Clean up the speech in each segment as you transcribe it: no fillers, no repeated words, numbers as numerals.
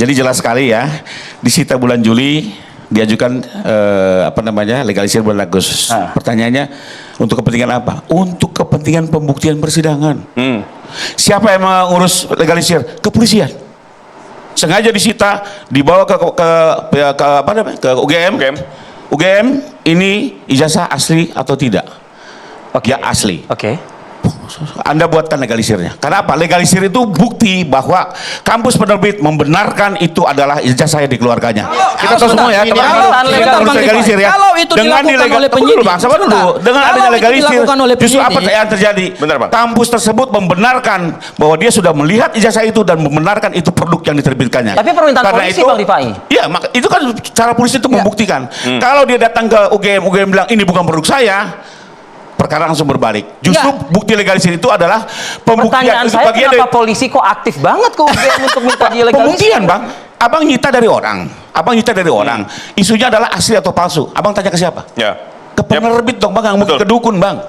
Jadi jelas sekali ya, disita bulan Juli, diajukan legalisir bulan Agustus. Pertanyaannya untuk kepentingan apa? Untuk kepentingan pembuktian persidangan. Siapa yang mengurus legalisir? Kepolisian. Sengaja disita, dibawa ke UGM. UGM ini ijazah asli atau tidak? Ya asli. Anda buatkan legalisirnya. Kenapa? Legalisir itu bukti bahwa kampus penerbit membenarkan itu adalah ijazah yang dikeluarkannya. Kita tahu semua ya, teman-teman legalisir ya. Kalau itu dilakukan oleh penyidik, dengan adanya legalisir, justru apa yang terjadi? Benar, Bang. Kampus tersebut membenarkan bahwa dia sudah melihat ijazah itu dan membenarkan itu produk yang diterbitkannya. Tapi permintaan Karena polisi, itu, Bang Rifai. Iya, itu kan cara polisi itu membuktikan. Kalau dia datang ke UGM bilang ini bukan produk saya, perkara langsung berbalik. Justru bukti legalisir itu adalah pembuktian. Pertanyaan saya, kenapa polisi kok aktif banget ke UGM untuk minta dia legalisir? Pembuktian, Bang. Abang nyita dari orang. Isunya adalah asli atau palsu. Abang tanya ke siapa? Ya. Ke penerbit dong, Bang. Nggak mungkin ke dukun, Bang.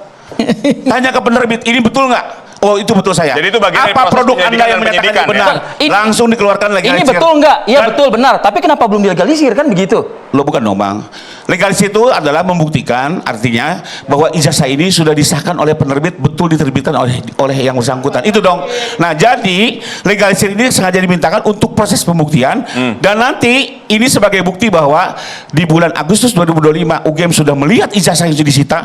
Tanya ke penerbit, ini betul nggak? Oh, itu betul saya. Jadi itu bagian dari apa proses produk Anda yang menyatakan penyidikan, benar? ya? Langsung dikeluarkan legalisir. Ini betul nggak? Iya betul, benar. Tapi kenapa belum dilegalisir, kan begitu? Lo bukan dong, Bang. Legalisir itu adalah membuktikan, artinya bahwa ijazah ini sudah disahkan oleh penerbit, betul diterbitkan oleh yang bersangkutan. Itu dong. Nah, jadi legalisir ini sengaja dimintakan untuk proses pembuktian, dan nanti ini sebagai bukti bahwa di bulan Agustus 2025 UGM sudah melihat ijazah yang sudah disita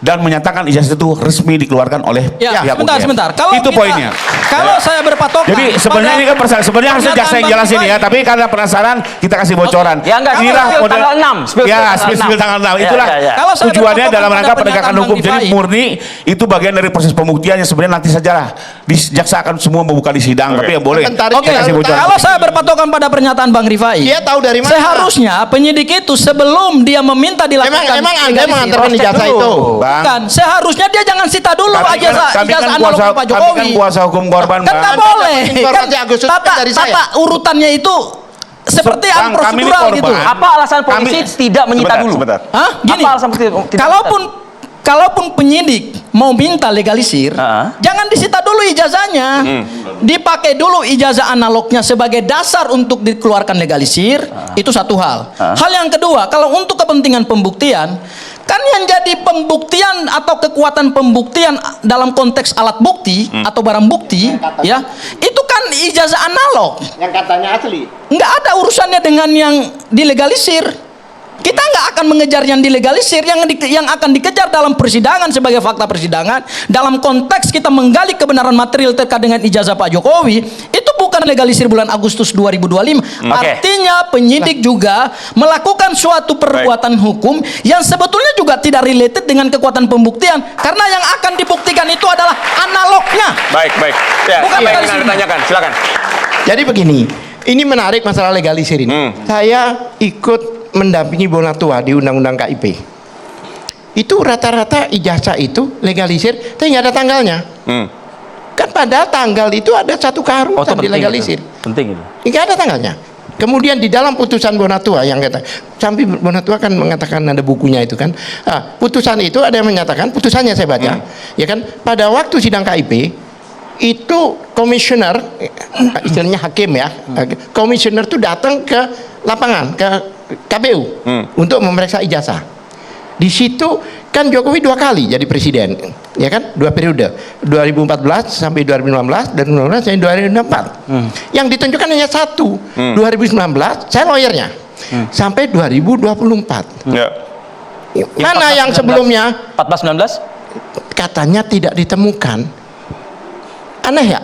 dan menyatakan ijazah itu resmi dikeluarkan oleh pihak UGM. Sebentar. Kalau itu poinnya. Kalau saya berpatokan. Jadi sebenarnya ini kan sebenarnya harusnya jaksa yang jelasin ya, tapi karena penasaran kita kasih bocoran. Ya enggak, Inilah tanggal 6. Ya, spill tanggal 6. Itulah Kalau saya tujuannya berpatokan dalam rangka pada penegakan pernyataan hukum. Bang Jadi Rifai, murni itu bagian dari proses pembuktian yang sebenarnya nanti sajalah jaksa akan semua membuka di sidang, tapi yang boleh. Oke, kasih bocoran. kalau saya berpatokan pada pernyataan Bang Rifai, Dia tahu dari mana? seharusnya penyidik itu sebelum dia meminta dilakukan Emang Anda legalisir, mengantarkan cross-check ijazah dulu. itu? Bang. Bukan, seharusnya dia jangan sita dulu Kami ijazah analog Pak kami Jokowi. kan kuasa hukum korban, Kan Bang. tak boleh. informasi Kan Agustus tata, dari saya. tata urutannya itu seperti Bang, kami ini prosedural korban. gitu. Apa alasan polisi tidak menyita dulu? Sebentar. Hah? Gini, Apa alasan tidak kalaupun penyidik mau minta legalisir, jangan disita dulu ijazahnya. Dipakai dulu ijazah analognya sebagai dasar untuk dikeluarkan legalisir, itu satu hal. Hal yang kedua, kalau untuk kepentingan pembuktian, kan yang jadi pembuktian atau kekuatan pembuktian dalam konteks alat bukti atau barang bukti, ya, itu kan ijazah analog. Yang katanya asli. Nggak ada urusannya dengan yang dilegalisir. Kita nggak akan mengejar yang dilegalisir, yang akan dikejar dalam persidangan sebagai fakta persidangan. Dalam konteks kita menggali kebenaran material terkait dengan ijazah Pak Jokowi, itu bukan legalisir bulan Agustus 2025. Artinya penyidik juga melakukan suatu perbuatan hukum yang sebetulnya juga tidak related dengan kekuatan pembuktian, karena yang akan dibuktikan itu adalah analognya. Baik. Ya, Bukan apa yang legalisir. Anda tanyakan? Silakan. Jadi begini, ini menarik masalah legalisir ini. Saya ikut mendampingi Bonatua di Undang-Undang KIP. Itu rata-rata ijazah itu legalisir, tapi nggak ada tanggalnya. Kan padahal tanggal itu ada satu keharusan di legalisir. Penting itu. Nggak ada tanggalnya. Kemudian di dalam putusan Bonatua yang kata, sampai Bonatua kan mengatakan ada bukunya itu kan. Putusan itu ada yang menyatakan, putusannya saya baca, ya kan, pada waktu sidang KIP itu komisioner, istilahnya hakim ya, komisioner itu datang ke lapangan, ke KPU untuk memeriksa ijazah. Di situ kan Jokowi 2 kali jadi presiden, ya kan, 2 periode, 2014 sampai 2015 dan 2015 sampai 2024. Yang ditunjukkan hanya 1, 2019, saya lawyernya, sampai 2024. Ya. Mana yang sebelumnya 14-19? katanya tidak ditemukan? Aneh ya?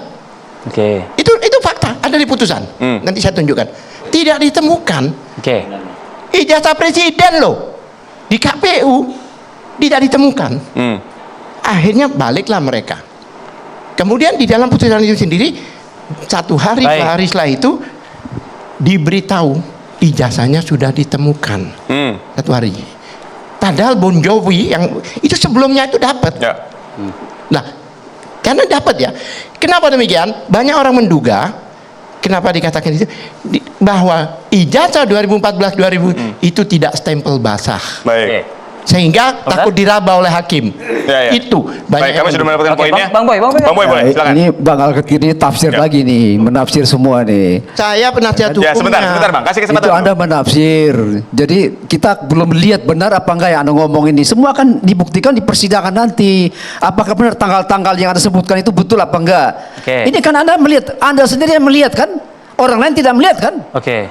Oke. Itu fakta, ada di putusan. Nanti saya tunjukkan. Tidak ditemukan. Oke. Ijazah presiden loh di KPU tidak ditemukan. Akhirnya baliklah mereka. Kemudian di dalam putusan itu sendiri 1 hari 2 hari setelah itu diberitahu ijazahnya sudah ditemukan. 1 hari. Padahal Bon Jovi yang itu sebelumnya itu dapat. Ya. Nah, karena dapat ya. Kenapa demikian? Banyak orang menduga. Kenapa dikatakan itu? Bahwa ijazah 2014-2000 itu tidak stempel basah. Baik. sehingga takut diraba oleh hakim. Ya, ya. Itu Baik, kami sudah mendapatkan Oke, poinnya. Bang Boy, Bang Boy boleh, silakan. Ini Bang Al-Khatib ini tafsir Ya. lagi nih, menafsir semua nih. Saya penasihat Ya, hukumnya. sebentar Bang, kasih kesempatan. Itu Anda menafsir. Jadi kita belum lihat benar apa enggak yang Anda ngomong ini. Semua akan dibuktikan di persidangan nanti. Apakah benar tanggal-tanggal yang Anda sebutkan itu betul apa enggak? Oke. Ini kan Anda melihat, Anda sendiri yang melihat kan? Orang lain tidak melihat kan? Oke.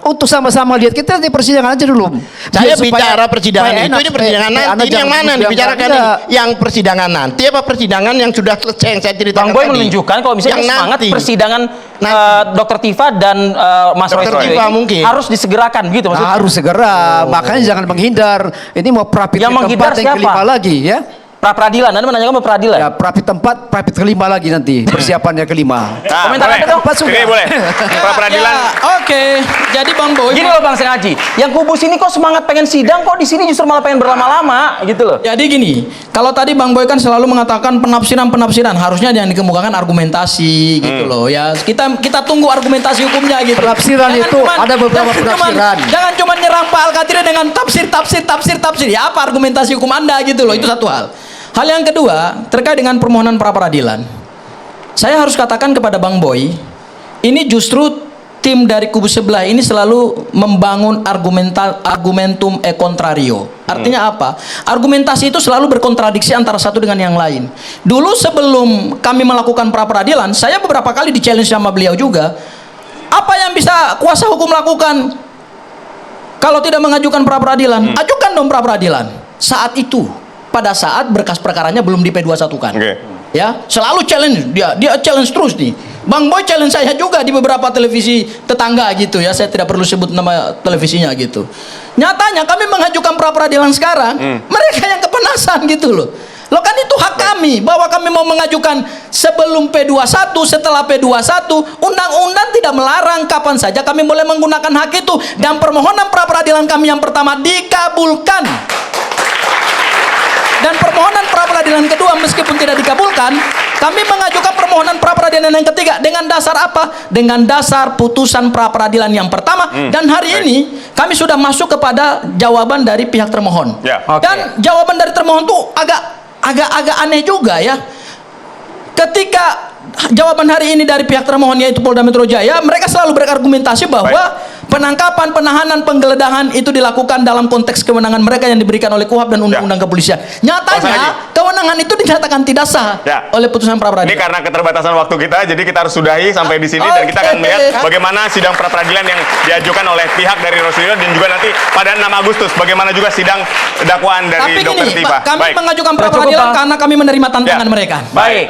Untuk sama-sama lihat, kita di persidangan aja dulu. Saya Biar supaya- bicara persidangan supaya itu, enak, ini persidangan supaya nanti. Anda Ini yang jangan mana duduk dibicarakan enggak. ini? Yang persidangan nanti apa persidangan yang sudah selesai yang saya ceritakan Bang Boy tadi? menunjukkan kalau misalnya Yang semangat nanti. persidangan Nanti. Dr. Tifa dan Mas Roy Dr. Suryo Tifa ini mungkin. harus disegerakan gitu maksudnya. Harus segera, makanya jangan menghindar. Ini mau prapit Yang ke menghindar tempat yang siapa? kelima lagi ya. Pra peradilan, Anda menanyakan pra peradilan. Ya, prapit tempat, prapit kelima lagi nanti. Persiapannya kelima. Nah, Komentar boleh. Anda dong. Apa sudah? Oke, boleh. Pra peradilan. Ya, oke. Jadi Bang Boy. Gini loh Bang Sengaji, yang kubu sini kok semangat pengen sidang, kok di sini justru malah pengen berlama-lama gitu loh. Jadi gini, kalau tadi Bang Boy kan selalu mengatakan penafsiran, harusnya yang dikemukakan argumentasi gitu loh ya. Kita tunggu argumentasi hukumnya gitu. Penafsiran itu ada beberapa penafsiran. Jangan cuma nyerang Pak Al-Qatiri dengan tafsir. Ya apa argumentasi hukum Anda gitu loh, itu satu hal. Hal yang kedua, terkait dengan permohonan pra peradilan. Saya harus katakan kepada Bang Boy, ini justru tim dari kubu sebelah ini selalu membangun argumentum e contrario. Artinya apa? Argumentasi itu selalu berkontradiksi antara satu dengan yang lain. Dulu sebelum kami melakukan pra peradilan, saya beberapa kali di-challenge sama beliau juga. Apa yang bisa kuasa hukum lakukan kalau tidak mengajukan pra peradilan? Ajukan dong pra peradilan. Saat itu, pada saat berkas perkaranya belum di P21 kan. Oke. Ya, selalu challenge dia challenge terus nih. Bang Boy challenge saya juga di beberapa televisi tetangga gitu ya. Saya tidak perlu sebut nama televisinya gitu. Nyatanya kami mengajukan pra peradilan sekarang, mereka yang kepanasan gitu loh. Loh kan itu hak kami bahwa kami mau mengajukan sebelum P21, setelah P21, undang-undang tidak melarang kapan saja kami boleh menggunakan hak itu, dan permohonan pra peradilan kami yang pertama dikabulkan. Dan permohonan pra peradilan kedua meskipun tidak dikabulkan, kami mengajukan permohonan pra peradilan yang ketiga dengan dasar apa? Dengan dasar putusan pra peradilan yang pertama. Dan hari ini kami sudah masuk kepada jawaban dari pihak termohon. Ya. Oke. Dan jawaban dari termohon tuh agak aneh juga ya. Ketika jawaban hari ini dari pihak termohon yaitu Polda Metro Jaya, mereka selalu berargumentasi bahwa penangkapan, penahanan, penggeledahan itu dilakukan dalam konteks kewenangan mereka yang diberikan oleh KUHAP dan Undang-Undang Kepolisian. Nyatanya kewenangan itu dinyatakan tidak sah Ya. oleh putusan pra peradilan. Ini karena keterbatasan waktu kita, jadi kita harus sudahi sampai di sini dan kita akan melihat bagaimana sidang pra peradilan yang diajukan oleh pihak dari Rosilio dan juga nanti pada 6 Agustus bagaimana juga sidang dakwaan dari Tapi Dr. gini, Tifa. kami Baik. mengajukan pra Cukup, peradilan Bang. karena kami menerima tantangan Ya. mereka. Baik.